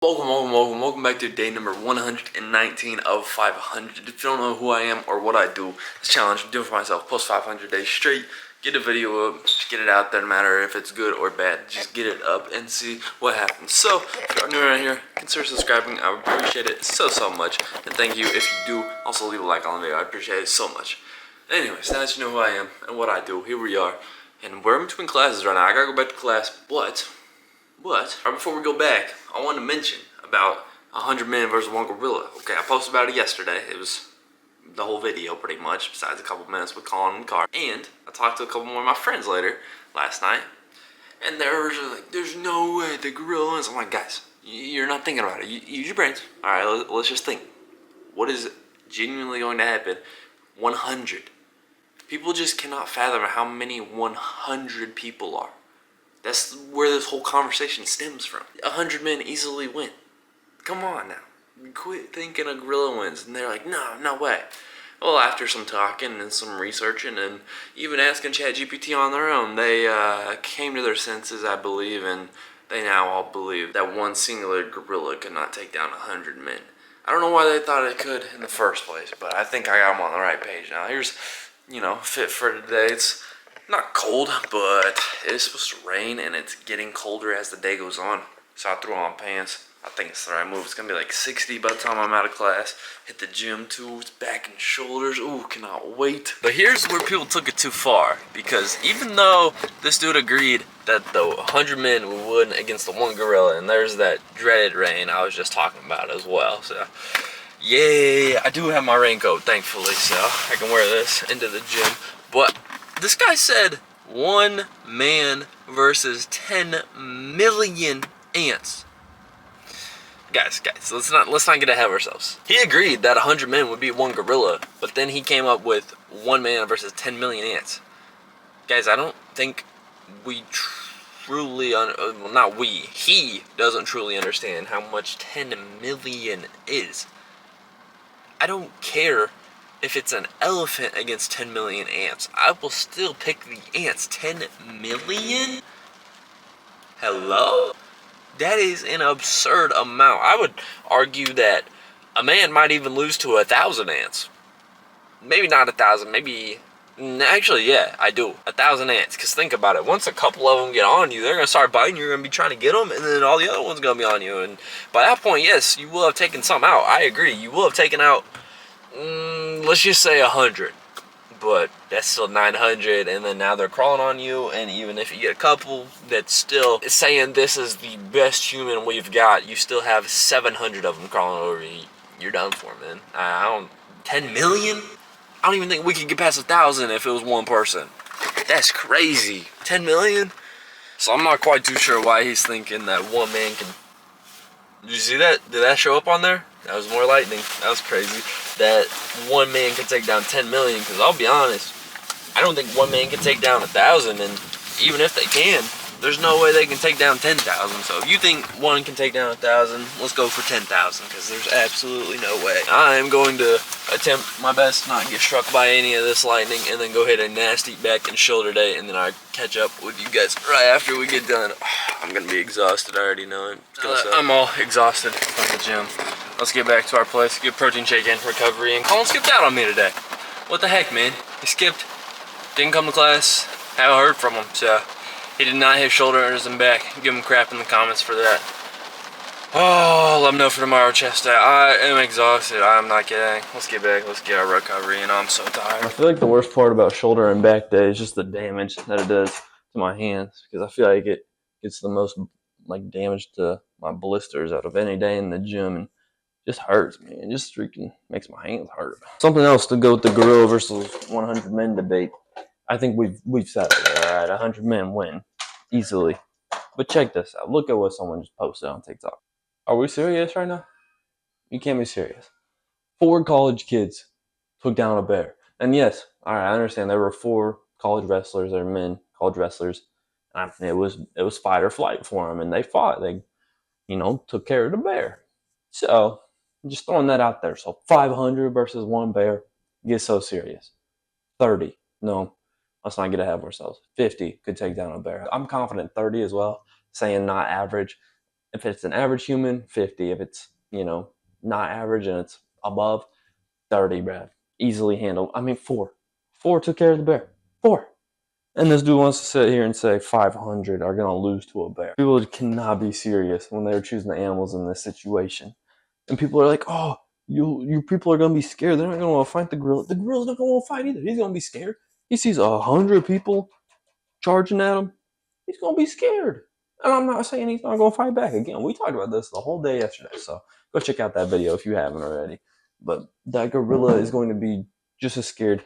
Welcome back to day number 119 of 500. If you don't know who I am or what I do, this challenge I'm doing for myself, post 500 days straight, get a video up, just get it out there, no matter if it's good or bad, just get it up and see what happens. So, if you're new around here, consider subscribing, I would appreciate it so much, and thank you if you do, also leave a like on the video, I appreciate it so much. Anyways, now that you know who I am and what I do, here we are, and we're in between classes right now. I gotta go back to class, but right before we go back, I want to mention about 100 men versus one gorilla. Okay, I posted about it yesterday. It was the whole video pretty much, besides a couple minutes with Colin in the car. And I talked to a couple more of my friends later, last night, and they were just like, there's no way the gorilla wins. I'm like, guys, you're not thinking about it. Use your brains. Alright, let's just think. What is genuinely going to happen? 100. People just cannot fathom how many 100 people are. That's where this whole conversation stems from. 100 men easily win. Come on now. Quit thinking a gorilla wins. And they're like, no way. Well, after some talking and some researching and even asking ChatGPT on their own, they came to their senses, I believe, and they now all believe that one singular gorilla could not take down 100 men. I don't know why they thought it could in the first place, but I think I got them on the right page now. Here's, fit for today. It's not cold, but it is supposed to rain, and it's getting colder as the day goes on. So I threw on pants. I think it's the right move. It's gonna be like 60 by the time I'm out of class. Hit the gym too. It's back and shoulders. Ooh, cannot wait. But here's where people took it too far, because even though this dude agreed that the 100 men would win against the one gorilla, and there's that dreaded rain I was just talking about as well. So yeah, I do have my raincoat, thankfully, so I can wear this into the gym. But this guy said 1 man versus 10 million ants. Guys, let's not get ahead of ourselves. He agreed that 100 men would beat one gorilla, but then he came up with 1 man versus 10 million ants. Guys, I don't think we truly, he doesn't truly understand how much 10 million is. I don't care if it's an elephant against 10 million ants. I will still pick the ants. 10 million? Hello? That is an absurd amount. I would argue that a man might even lose to 1,000 ants. Maybe not 1,000, maybe... Actually, yeah, I do. 1,000 ants. Because think about it. Once a couple of them get on you, they're going to start biting you. You're going to be trying to get them, and then all the other ones are going to be on you. And by that point, yes, you will have taken some out. I agree. You will have taken out, let's just say 100. But that's still 900, and then now they're crawling on you, and even if you get a couple that's still saying this is the best human we've got, you still have 700 of them crawling over you. You're done for, man. 10 million? I don't even think we could get past 1,000 if it was one person. That's crazy. 10 million? So I'm not quite too sure why he's thinking that one man can... Did you see that? Did that show up on there? That was more lightning. That was crazy. That one man can take down 10 million, because I'll be honest, I don't think one man can take down 1,000, and even if they can, there's no way they can take down 10,000. So if you think one can take down 1,000, let's go for 10,000, because there's absolutely no way. I am going to attempt my best not to get struck by any of this lightning, and then go hit a nasty back and shoulder day, and then I'll catch up with you guys right after we get done. I'm going to be exhausted, I already know it. I'm all exhausted from the gym. Let's get back to our place, get protein shake in recovery, and Colin skipped out on me today. What the heck, man? He skipped, didn't come to class, haven't heard from him, so he did not hit shoulders and back. Give him crap in the comments for that. Oh, let me know for tomorrow, chest day. I am exhausted, I'm not kidding. Let's get back, let's get our recovery, and I'm so tired. I feel like the worst part about shoulder and back day is just the damage that it does to my hands, because I feel like it gets the most damage to my blisters out of any day in the gym, and just hurts, man. It just freaking makes my hands hurt. Something else to go with the gorilla versus 100 men debate. I think we've settled it, all right? 100 men win easily. But check this out. Look at what someone just posted on TikTok. Are we serious right now? You can't be serious. 4 college kids took down a bear. And yes, all right, I understand there were 4 college wrestlers, they're men, college wrestlers. It was fight or flight for them, and they fought. They, took care of the bear. So, just throwing that out there. So 500 versus 1 bear. Get so serious. 30. No, let's not get ahead of ourselves. 50 could take down a bear. I'm confident 30 as well, saying not average. If it's an average human, 50. If it's, not average and it's above, 30, bruh. Easily handled. I mean, four. Four took care of the bear. Four. And this dude wants to sit here and say 500 are going to lose to a bear. People cannot be serious when they're choosing the animals in this situation. And people are like, oh, you people are going to be scared. They're not going to want to fight the gorilla. The gorilla's not going to want to fight either. He's going to be scared. He sees 100 people charging at him. He's going to be scared. And I'm not saying he's not going to fight back. Again, we talked about this the whole day yesterday. So go check out that video if you haven't already. But that gorilla is going to be just as scared.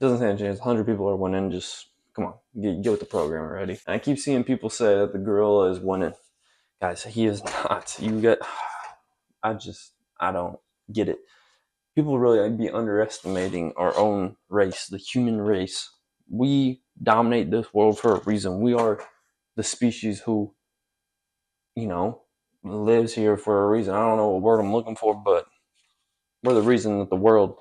Doesn't stand a chance. 100 people are winning. Just come on, get with the program already. And I keep seeing people say that the gorilla is winning. Guys, he is not. I don't get it. People really be underestimating our own race, the human race. We dominate this world for a reason. We are the species who, lives here for a reason. I don't know what word I'm looking for, but we're the reason that the world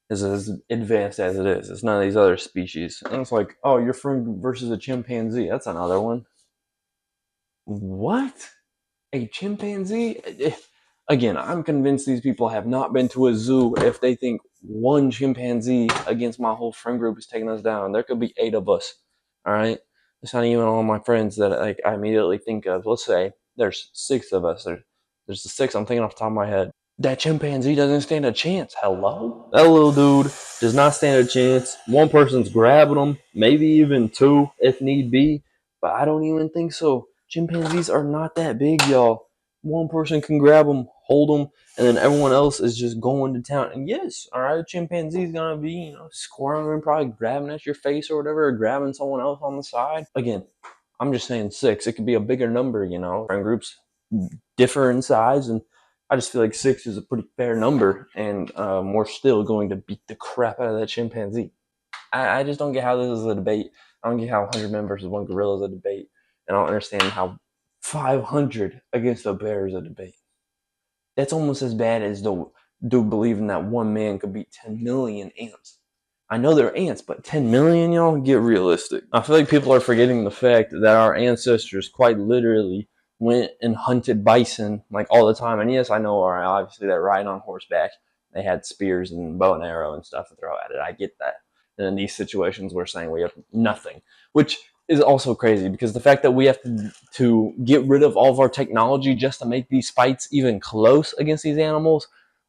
is as advanced as it is. It's none of these other species. And it's like, oh, your friend versus a chimpanzee. That's another one. What? A chimpanzee? Again, I'm convinced these people have not been to a zoo if they think one chimpanzee against my whole friend group is taking us down. There could be 8 of us. All right? It's not even all my friends that I immediately think of. Let's say there's 6 of us. There's the 6 I'm thinking off the top of my head. That chimpanzee doesn't stand a chance. Hello? That little dude does not stand a chance. One person's grabbing him, maybe even 2 if need be, but I don't even think so. Chimpanzees are not that big, y'all. One person can grab them, hold them, and then everyone else is just going to town. And yes, all right, a chimpanzee's gonna be, squirming, probably grabbing at your face or whatever, or grabbing someone else on the side. Again, I'm just saying 6. It could be a bigger number, Friend groups differ in size, and I just feel like 6 is a pretty fair number, and we're still going to beat the crap out of that chimpanzee. I just don't get how this is a debate. I don't get how 100 men versus 1 gorilla is a debate. And I don't understand how 500 against a bear is a debate. That's almost as bad as the dude believing that 1 man could beat 10 million ants. I know they're ants, but 10 million, y'all, get realistic. I feel like people are forgetting the fact that our ancestors quite literally went and hunted bison like all the time. And yes, I know, obviously, they're riding on horseback. They had spears and bow and arrow and stuff to throw at it. I get that. And in these situations, we're saying we have nothing, which is also crazy because the fact that we have to get rid of all of our technology just to make these fights even close against these animals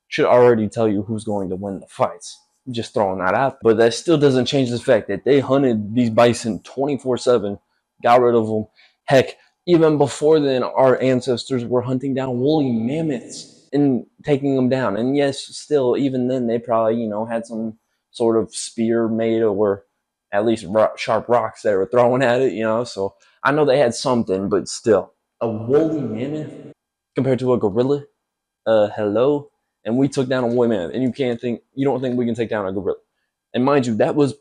should already tell you who's going to win the fights. Just throwing that out. But that still doesn't change the fact that they hunted these bison 24/7, got rid of them. Heck, even before then, our ancestors were hunting down woolly mammoths and taking them down. And yes, still, even then, they probably, had some sort of spear made or at least sharp rocks they were throwing at it, So I know they had something, but still, a woolly mammoth compared to a gorilla, hello. And we took down a woolly mammoth, and you don't think we can take down a gorilla. And mind you, that was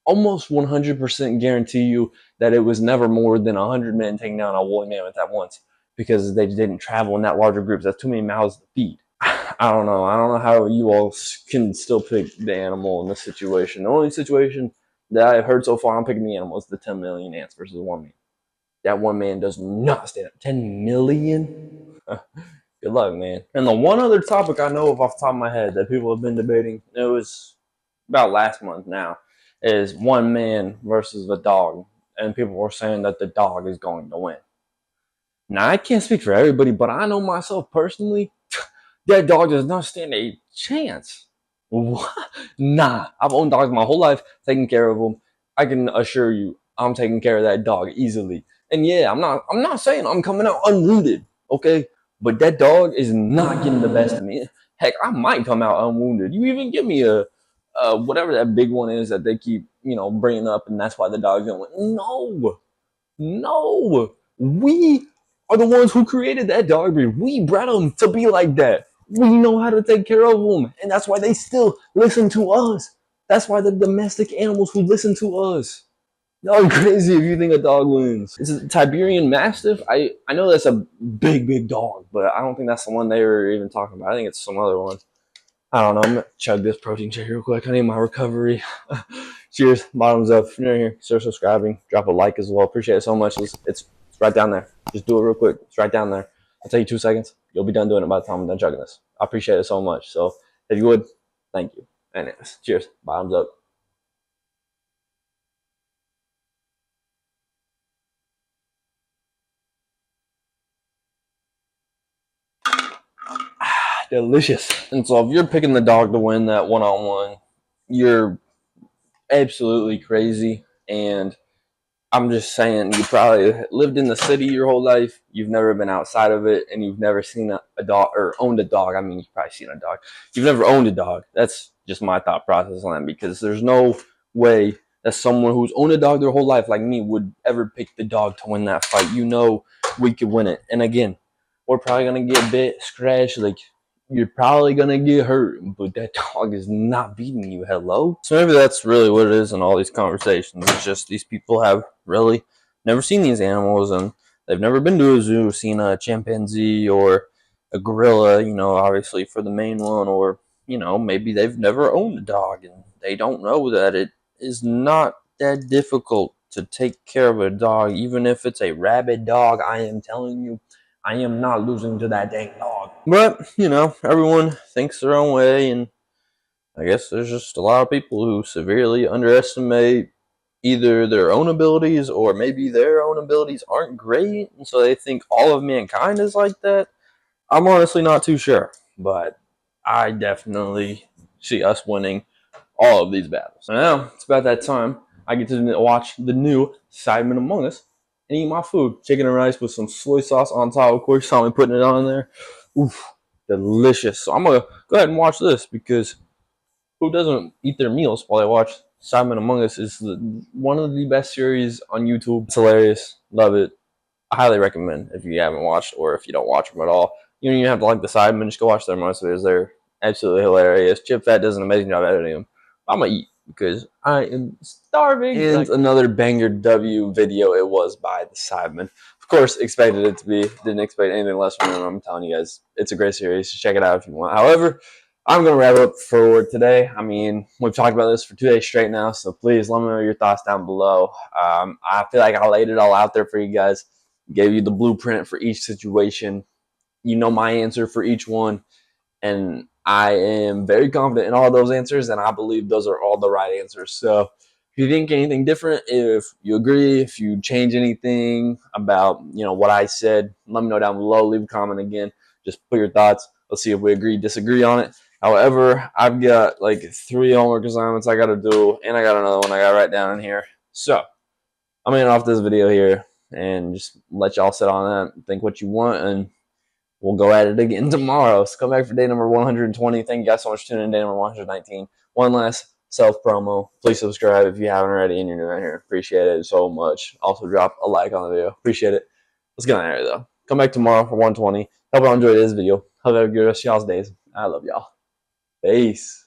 almost 100% guarantee you that it was never more than 100 men taking down a woolly mammoth at once because they didn't travel in that larger groups. That's too many mouths to feed. I don't know. I don't know how you all can still pick the animal in this situation. The only situation that I've heard so far, I'm picking the animal is the 10 million ants versus 1 man. That 1 man does not stand up. 10 million? Good luck, man. And the one other topic I know of off the top of my head that people have been debating, it was about last month now, is 1 man versus a dog. And people were saying that the dog is going to win. Now, I can't speak for everybody, but I know myself personally, that dog does not stand a chance. What? Nah, I've owned dogs my whole life, taking care of them. I can assure you, I'm taking care of that dog easily. And yeah, I'm not saying I'm coming out unwounded, okay? But that dog is not getting the best of me. Heck, I might come out unwounded. You even give me a whatever that big one is that they keep, bringing up, and that's why the dog's gonna win. No. We are the ones who created that dog breed. We bred them to be like that. We know how to take care of them, and that's why they still listen to us. That's why the domestic animals who listen to us. Y'all are crazy if you think a dog wins. It's a Tiberian Mastiff. I know that's a big dog, but I don't think that's the one they were even talking about. I think it's some other one. I don't know. I'm gonna chug this protein shake real quick. I need my recovery. Cheers. Bottoms up. If you're new here, start subscribing. Drop a like as well. Appreciate it so much. It's right down there. Just do it real quick. It's right down there. I'll take you 2 seconds. You'll be done doing it by the time I'm done chugging this. I appreciate it so much. So if you would, thank you. Anyways, cheers. Bottoms up. Delicious. And so if you're picking the dog to win that one-on-one, you're absolutely crazy. And I'm just saying, you probably lived in the city your whole life. You've never been outside of it, and you've never seen a dog or owned a dog. I mean, you've probably seen a dog. You've never owned a dog. That's just my thought process on that, because there's no way that someone who's owned a dog their whole life like me would ever pick the dog to win that fight. You know we could win it. And again, we're probably going to get bit, scratched, like you're probably going to get hurt, but that dog is not beating you. Hello? So maybe that's really what it is in all these conversations. It's just these people have really never seen these animals, and they've never been to a zoo, seen a chimpanzee or a gorilla, you know, obviously for the main one, or, you know, maybe they've never owned a dog and they don't know that it is not that difficult to take care of a dog, even if it's a rabid dog. I am telling you, I am not losing to that dang dog. But, you know, everyone thinks their own way, and I guess there's just a lot of people who severely underestimate either their own abilities, or maybe their own abilities aren't great, and so they think all of mankind is like that. I'm honestly not too sure, but I definitely see us winning all of these battles. So now it's about that time. I get to watch the new Cybermen Among Us and eat my food. Chicken and rice with some soy sauce on top. Of course, you saw me putting it on there. Oof, delicious. So I'm going to go ahead and watch this, because who doesn't eat their meals while they watch Cybermen Among Us? Is one of the best series on YouTube. It's hilarious. Love it. I highly recommend if you haven't watched, or if you don't watch them at all. You don't even have to like the Cybermen. Just go watch their most videos. They're absolutely hilarious. Chip Fat does an amazing job editing them. I'm going to eat because I am starving. And another banger W video it was by the Cybermen. Of course, expected it to be. Didn't expect anything less from them. I'm telling you guys, it's a great series. So check it out if you want. However, I'm going to wrap up for today. I mean, we've talked about this for 2 days straight now, so please let me know your thoughts down below. I feel like I laid it all out there for you guys. Gave you the blueprint for each situation. You know my answer for each one, and I am very confident in all of those answers, and I believe those are all the right answers. So if you think anything different, if you agree, if you change anything about, you know, what I said, let me know down below. Leave a comment again. Just put your thoughts. Let's see if we agree, disagree on it. However, I've got like 3 homework assignments I got to do, and I got another one I got to write down in here. So I'm going to end off this video here and just let y'all sit on that and think what you want, and we'll go at it again tomorrow. So come back for day number 120. Thank you guys so much for tuning in. Day number 119. One last self-promo. Please subscribe if you haven't already and you're new around here. Appreciate it so much. Also drop a like on the video. Appreciate it. Let's get on here though. Come back tomorrow for 120. Hope y'all enjoyed this video. Hope you have a good rest of y'all's days. I love y'all. Peace.